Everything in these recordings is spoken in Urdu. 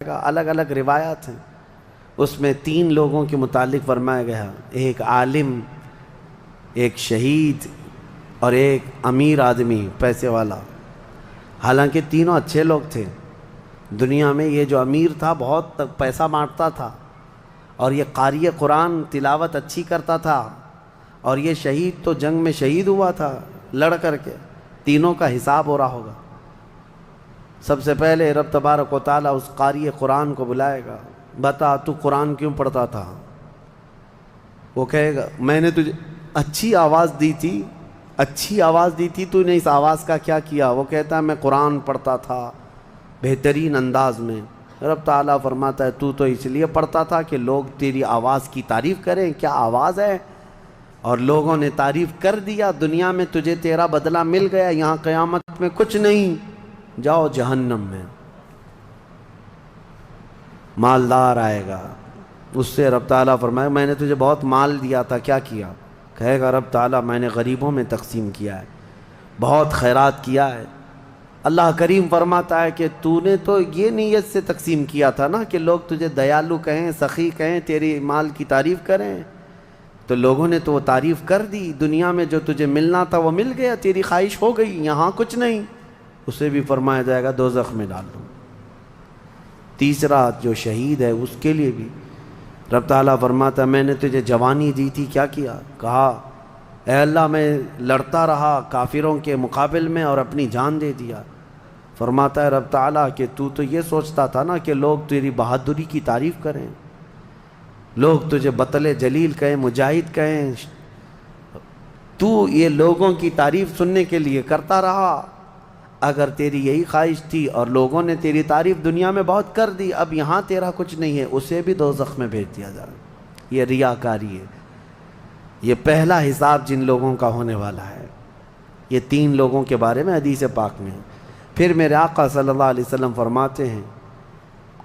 الگ الگ روایات ہیں، اس میں 3 لوگوں کے متعلق فرمایا گیا، ایک عالم، ایک شہید اور ایک امیر آدمی پیسے والا۔ حالانکہ تینوں اچھے لوگ تھے دنیا میں۔ یہ جو امیر تھا بہت پیسہ بانٹتا تھا، اور یہ قاری قرآن تلاوت اچھی کرتا تھا، اور یہ شہید تو جنگ میں شہید ہوا تھا لڑ کر کے۔ تینوں کا حساب ہو رہا ہوگا۔ سب سے پہلے رب تبارک و تعالیٰ اس قاری قرآن کو بلائے گا، بتا تو قرآن کیوں پڑھتا تھا؟ وہ کہے گا میں نے تجھے اچھی آواز دی تھی، تو نے اس آواز کا کیا کیا؟ وہ کہتا ہے میں قرآن پڑھتا تھا بہترین انداز میں۔ رب تعالیٰ فرماتا ہے تو اس لیے پڑھتا تھا کہ لوگ تیری آواز کی تعریف کریں، کیا آواز ہے؟ اور لوگوں نے تعریف کر دیا، دنیا میں تجھے تیرا بدلہ مل گیا، یہاں قیامت میں کچھ نہیں، جاؤ جہنم میں۔ مالدار آئے گا، اس سے رب تعالیٰ فرمائے میں نے تجھے بہت مال دیا تھا، کیا کیا؟ کہے گا رب تعالیٰ میں نے غریبوں میں تقسیم کیا ہے، بہت خیرات کیا ہے۔ اللہ کریم فرماتا ہے کہ تو نے تو یہ نیت سے تقسیم کیا تھا نا کہ لوگ تجھے دیالو کہیں، سخی کہیں، تیری مال کی تعریف کریں، تو لوگوں نے تو وہ تعریف کر دی، دنیا میں جو تجھے ملنا تھا وہ مل گیا، تیری خواہش ہو گئی، یہاں کچھ نہیں۔ اسے بھی فرمایا جائے گا دوزخ میں ڈال دو۔ تیسرا جو شہید ہے اس کے لیے بھی رب تعالیٰ فرماتا ہے میں نے تجھے جوانی دی تھی، کیا کیا؟ کہا اے اللہ میں لڑتا رہا کافروں کے مقابل میں اور اپنی جان دے دیا۔ فرماتا ہے رب تعالیٰ کہ تو یہ سوچتا تھا نا کہ لوگ تیری بہادری کی تعریف کریں، لوگ تجھے بطل جلیل کہیں، مجاہد کہیں، تو یہ لوگوں کی تعریف سننے کے لیے کرتا رہا۔ اگر تیری یہی خواہش تھی اور لوگوں نے تیری تعریف دنیا میں بہت کر دی، اب یہاں تیرا کچھ نہیں ہے، اسے بھی دوزخ میں بھیج دیا جائے۔ یہ ریاکاری ہے۔ یہ پہلا حساب جن لوگوں کا ہونے والا ہے، یہ 3 لوگوں کے بارے میں حدیث پاک میں ہے۔ پھر میرے آقا صلی اللہ علیہ وسلم فرماتے ہیں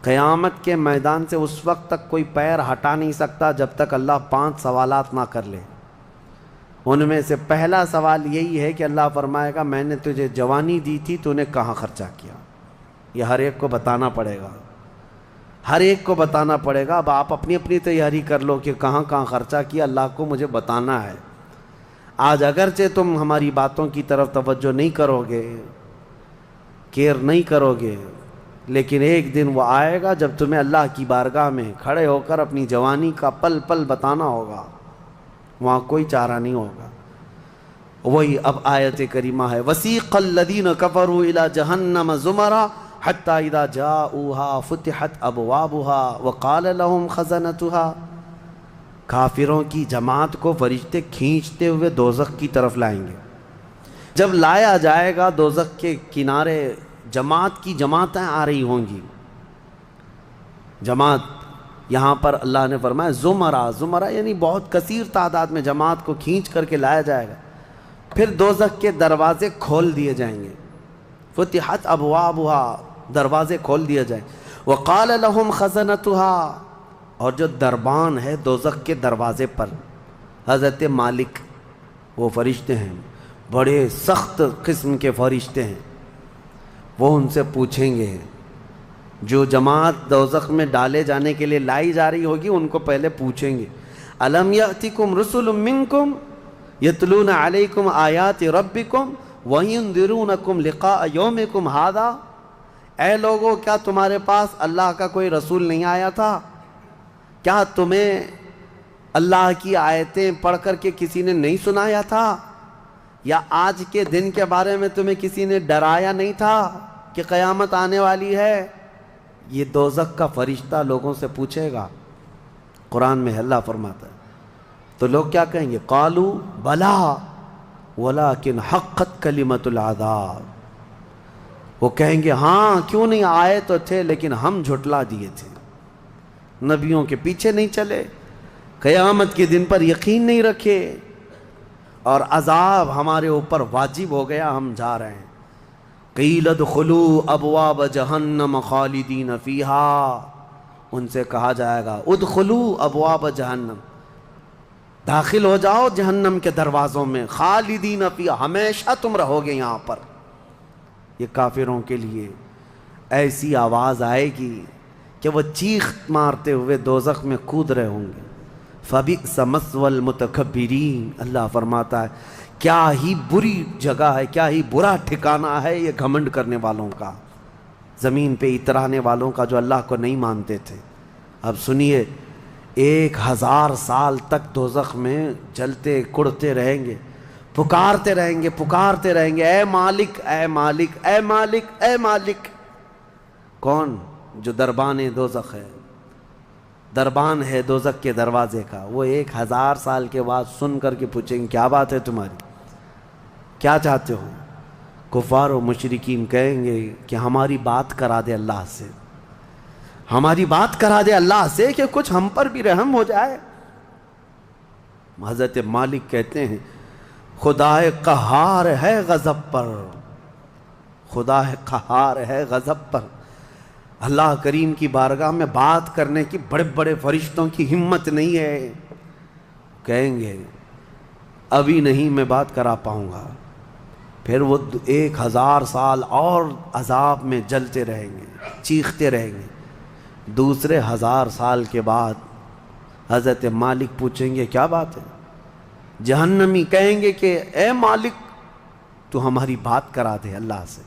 قیامت کے میدان سے اس وقت تک کوئی پیر ہٹا نہیں سکتا جب تک اللہ 5 سوالات نہ کر لے۔ ان میں سے پہلا سوال یہی ہے کہ اللہ فرمائے گا میں نے تجھے جوانی دی تھی، تو نے کہاں خرچہ کیا؟ یہ ہر ایک کو بتانا پڑے گا، ہر ایک کو بتانا پڑے گا۔ اب آپ اپنی اپنی تیاری کر لو کہ کہاں کہاں خرچہ کیا، اللہ کو مجھے بتانا ہے۔ آج اگرچہ تم ہماری باتوں کی طرف توجہ نہیں کرو گے، کیئر نہیں کرو گے، لیکن ایک دن وہ آئے گا جب تمہیں اللہ کی بارگاہ میں کھڑے ہو کر اپنی جوانی کا پل پل بتانا ہوگا، وہاں کوئی چارہ نہیں ہوگا۔ وہی اب آیت کریمہ ہے وَسِيقَ الَّذِينَ كَفَرُوا إِلَى جَهَنَّمَ زُمَرًا حَتَّى إِذَا جَاءُوهَا فُتِحَتْ أَبْوَابُهَا وَقَالَ لَهُمْ خَزَنَتُهَا۔ کافروں کی جماعت کو فرشتے کھینچتے ہوئے دوزخ کی طرف لائیں گے۔ جب لایا جائے گا دوزخ کے کنارے، جماعت کی جماعتیں آ رہی ہوں گی۔ جماعت یہاں پر اللہ نے فرمایا زمرہ یعنی بہت کثیر تعداد میں جماعت کو کھینچ کر کے لایا جائے گا۔ پھر دوزخ کے دروازے کھول دیے جائیں گے، فتحت ابوابها، دروازے کھول دیے جائیں۔ وقال لهم خزنتها، اور جو دربان ہے دوزخ کے دروازے پر، حضرت مالک وہ فرشتے ہیں، بڑے سخت قسم کے فرشتے ہیں، وہ ان سے پوچھیں گے، جو جماعت دوزخ میں ڈالے جانے کے لیے لائی جا رہی ہوگی ان کو پہلے پوچھیں گے الم یأتکم رسل منکم یتلون علیکم آیات ربکم وینذرونکم لقاء یومکم ھذا، اے لوگو کیا تمہارے پاس اللہ کا کوئی رسول نہیں آیا تھا؟ کیا تمہیں اللہ کی آیتیں پڑھ کر کے کسی نے نہیں سنایا تھا؟ یا آج کے دن کے بارے میں تمہیں کسی نے ڈرایا نہیں تھا کہ قیامت آنے والی ہے؟ یہ دوزخ کا فرشتہ لوگوں سے پوچھے گا۔ قرآن میں اللہ فرماتا ہے تو لوگ کیا کہیں گے؟ قالوا بلا ولکن حقت کلمۃ العذاب، وہ کہیں گے ہاں کیوں نہیں آئے تو تھے لیکن ہم جھٹلا دیے تھے، نبیوں کے پیچھے نہیں چلے، قیامت کے دن پر یقین نہیں رکھے، اور عذاب ہمارے اوپر واجب ہو گیا، ہم جا رہے ہیں۔ قیل ادخلوا ابواب جہنم خالدین فیہا، ان سے کہا جائے گا ادخلوا ابواب جہنم، داخل ہو جاؤ جہنم کے دروازوں میں، خالدین فیہا، ہمیشہ تم رہو گے یہاں پر۔ یہ کافروں کے لیے ایسی آواز آئے گی کہ وہ چیخ مارتے ہوئے دوزخ میں کود رہے ہوں گے۔ فَبِئْسَ مَثْوَى الْمُتَكَبِّرِينَ، اللہ فرماتا ہے کیا ہی بری جگہ ہے، کیا ہی برا ٹھکانہ ہے یہ گھمنڈ کرنے والوں کا، زمین پہ اترانے والوں کا جو اللہ کو نہیں مانتے تھے۔ اب سنیے، 1000 سال تک دوزخ میں جلتے کڑتے رہیں گے، پکارتے رہیں گے، اے مالک اے مالک اے مالک اے مالک۔ کون؟ جو دربان دوزخ ہے، دربان ہے دوزخ کے دروازے کا، وہ 1000 سال کے بعد سن کر کے پوچھیں گے کیا بات ہے تمہاری، کیا چاہتے ہو؟ کفار و مشرکین کہیں گے کہ ہماری بات کرا دے اللہ سے، ہماری بات کرا دے اللہ سے کہ کچھ ہم پر بھی رحم ہو جائے۔ حضرت مالک کہتے ہیں خدائے قہار ہے غضب پر، خدائے قہار ہے غضب پر۔ اللہ کریم کی بارگاہ میں بات کرنے کی بڑے بڑے فرشتوں کی ہمت نہیں ہے، کہیں گے ابھی نہیں میں بات کرا پاؤں گا۔ پھر وہ 1000 سال اور عذاب میں جلتے رہیں گے، چیختے رہیں گے۔ دوسرے 1000 سال کے بعد حضرت مالک پوچھیں گے کیا بات ہے؟ جہنمی کہیں گے کہ اے مالک تو ہماری بات کرا دے اللہ سے۔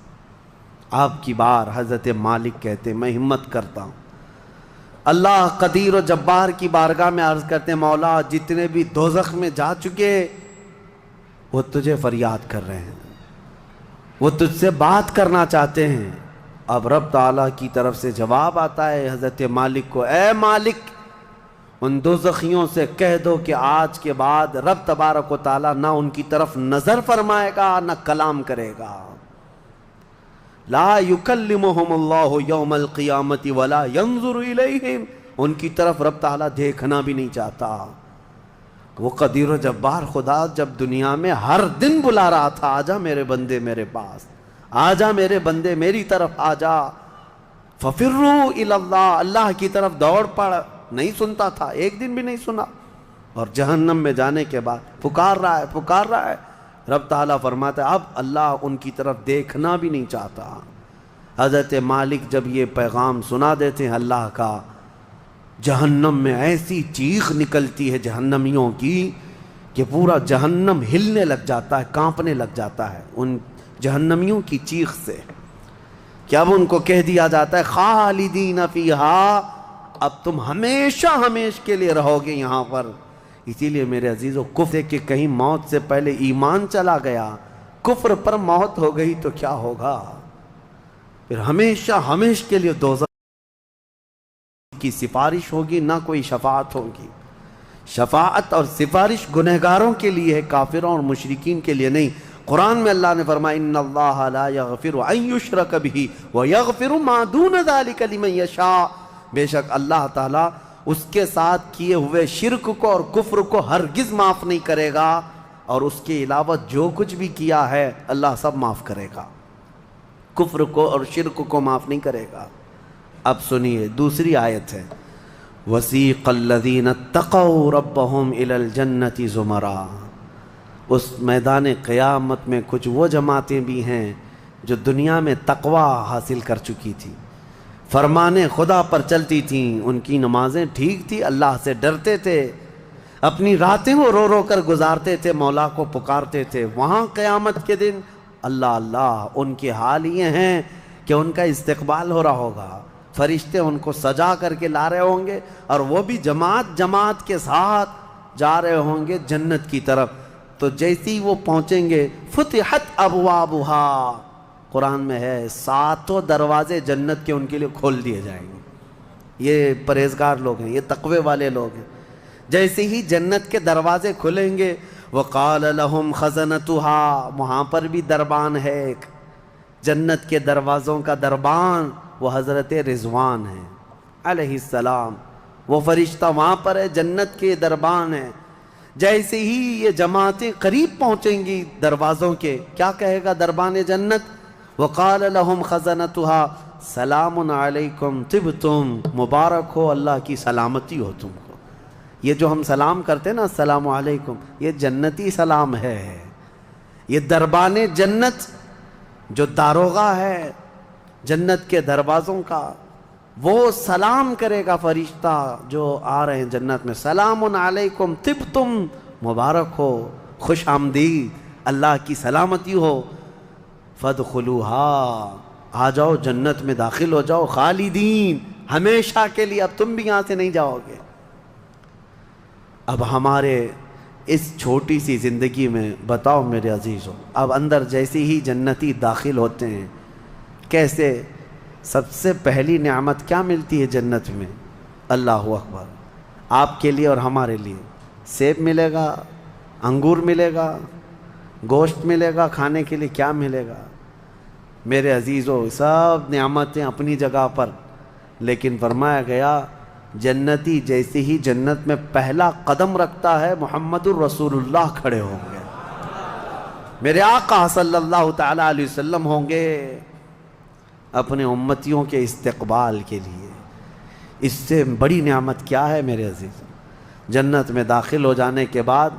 آپ کی بار حضرت مالک کہتے میں ہمت کرتا ہوں، اللہ قدیر و جبار کی بارگاہ میں عرض کرتے ہیں مولا جتنے بھی دوزخ میں جا چکے وہ تجھے فریاد کر رہے ہیں، وہ تجھ سے بات کرنا چاہتے ہیں۔ اب رب تعالیٰ کی طرف سے جواب آتا ہے حضرت مالک کو، اے مالک ان دوزخیوں سے کہہ دو کہ آج کے بعد رب تبارک و تعالیٰ نہ ان کی طرف نظر فرمائے گا نہ کلام کرے گا۔ لا یکلمہم اللہ یوم القیامت ولا ینظر الیہم، ان کی طرف رب تعالیٰ دیکھنا بھی نہیں چاہتا۔ وہ قدیر و جبار خدا جب دنیا میں ہر دن بلا رہا تھا آجا میرے بندے میرے پاس، آجا میرے بندے میری طرف آجا، ففروا الی اللہ، اللہ کی طرف دوڑ پڑ، نہیں سنتا تھا، ایک دن بھی نہیں سنا۔ اور جہنم میں جانے کے بعد پکار رہا ہے، رب تعالیٰ فرماتا ہے اب اللہ ان کی طرف دیکھنا بھی نہیں چاہتا۔ حضرت مالک جب یہ پیغام سنا دیتے ہیں اللہ کا، جہنم میں ایسی چیخ نکلتی ہے جہنمیوں کی کہ پورا جہنم ہلنے لگ جاتا ہے، کانپنے لگ جاتا ہے ان جہنمیوں کی چیخ سے، کہ اب ان کو کہہ دیا جاتا ہے خالدین فیہا، اب تم ہمیشہ کے لیے رہو گے یہاں پر۔ اسی لیے میرے عزیزو کفر کہ کہیں موت سے پہلے ایمان چلا گیا، کفر پر موت ہو گئی تو کیا ہوگا؟ پھر ہمیشہ کے لیے دوزخ کی سفارش ہوگی، نہ کوئی شفاعت ہوگی۔ شفاعت اور سفارش گنہگاروں کے لیے ہے، کافروں اور مشرکین کے لیے نہیں۔ قرآن میں اللہ نے فرمایا ان اللہ لا یغفر ان یشرک بہ ویغفر ما دون ذلک لمن یشاء، بے شک اللہ تعالیٰ اس کے ساتھ کیے ہوئے شرک کو اور کفر کو ہرگز معاف نہیں کرے گا، اور اس کے علاوہ جو کچھ بھی کیا ہے اللہ سب معاف کرے گا، کفر کو اور شرک کو معاف نہیں کرے گا۔ اب سنیے دوسری آیت ہے، وَسِيقَ الَّذِينَ اتَّقَوْا رَبَّهُمْ إِلَى الْجَنَّةِ زُمَرًا، اس میدان قیامت میں کچھ وہ جماعتیں بھی ہیں جو دنیا میں تقوی حاصل کر چکی تھی، فرمان خدا پر چلتی تھیں، ان کی نمازیں ٹھیک تھی، اللہ سے ڈرتے تھے، اپنی راتیں وہ رو رو کر گزارتے تھے، مولا کو پکارتے تھے۔ وہاں قیامت کے دن اللہ ان کے حال یہ ہیں کہ ان کا استقبال ہو رہا ہوگا، فرشتے ان کو سجا کر کے لا رہے ہوں گے، اور وہ بھی جماعت کے ساتھ جا رہے ہوں گے جنت کی طرف۔ تو جیسی وہ پہنچیں گے فتحت ابوابہا، قرآن میں ہے 7 دروازے جنت کے ان کے لیے کھول دیے جائیں گے۔ یہ پرہیزگار لوگ ہیں، یہ تقوی والے لوگ ہیں۔ جیسے ہی جنت کے دروازے کھلیں گے وقال لهم خزنتها، وہاں پر بھی دربان ہے ایک، جنت کے دروازوں کا دربان وہ حضرت رضوان ہے علیہ السلام، وہ فرشتہ وہاں پر ہے، جنت کے دربان ہے۔ جیسے ہی یہ جماعتیں قریب پہنچیں گی دروازوں کے، کیا کہے گا دربان جنت؟ وقال لهم خزنتها سلام علیکم طبتم، مبارک ہو، اللہ کی سلامتی ہو تم کو۔ یہ جو ہم سلام کرتے ہیں نا السلام علیکم، یہ جنتی سلام ہے، یہ دربان جنت جو داروغہ ہے جنت کے دروازوں کا، وہ سلام کرے گا فرشتہ جو آ رہے ہیں جنت میں، سلام علیکم طبتم، مبارک ہو، خوش آمدید، اللہ کی سلامتی ہو، فادخلوہا، آ جاؤ جنت میں داخل ہو جاؤ، خالدین، ہمیشہ کے لیے، اب تم بھی یہاں سے نہیں جاؤ گے۔ اب ہمارے اس چھوٹی سی زندگی میں بتاؤ میرے عزیزوں، اب اندر جیسے ہی جنتی داخل ہوتے ہیں، کیسے سب سے پہلی نعمت کیا ملتی ہے جنت میں؟ اللہ اکبر، آپ کے لیے اور ہمارے لیے سیب ملے گا، انگور ملے گا، گوشت ملے گا کھانے کے لیے، کیا ملے گا میرے عزیزوں؟ سب نعمتیں اپنی جگہ پر، لیکن فرمایا گیا جنتی جیسے ہی جنت میں پہلا قدم رکھتا ہے محمد الرسول اللہ کھڑے ہوں گے، میرے آقا صلی اللہ تعالی علیہ وسلم ہوں گے اپنے امتیوں کے استقبال کے لیے۔ اس سے بڑی نعمت کیا ہے میرے عزیزوں؟ جنت میں داخل ہو جانے کے بعد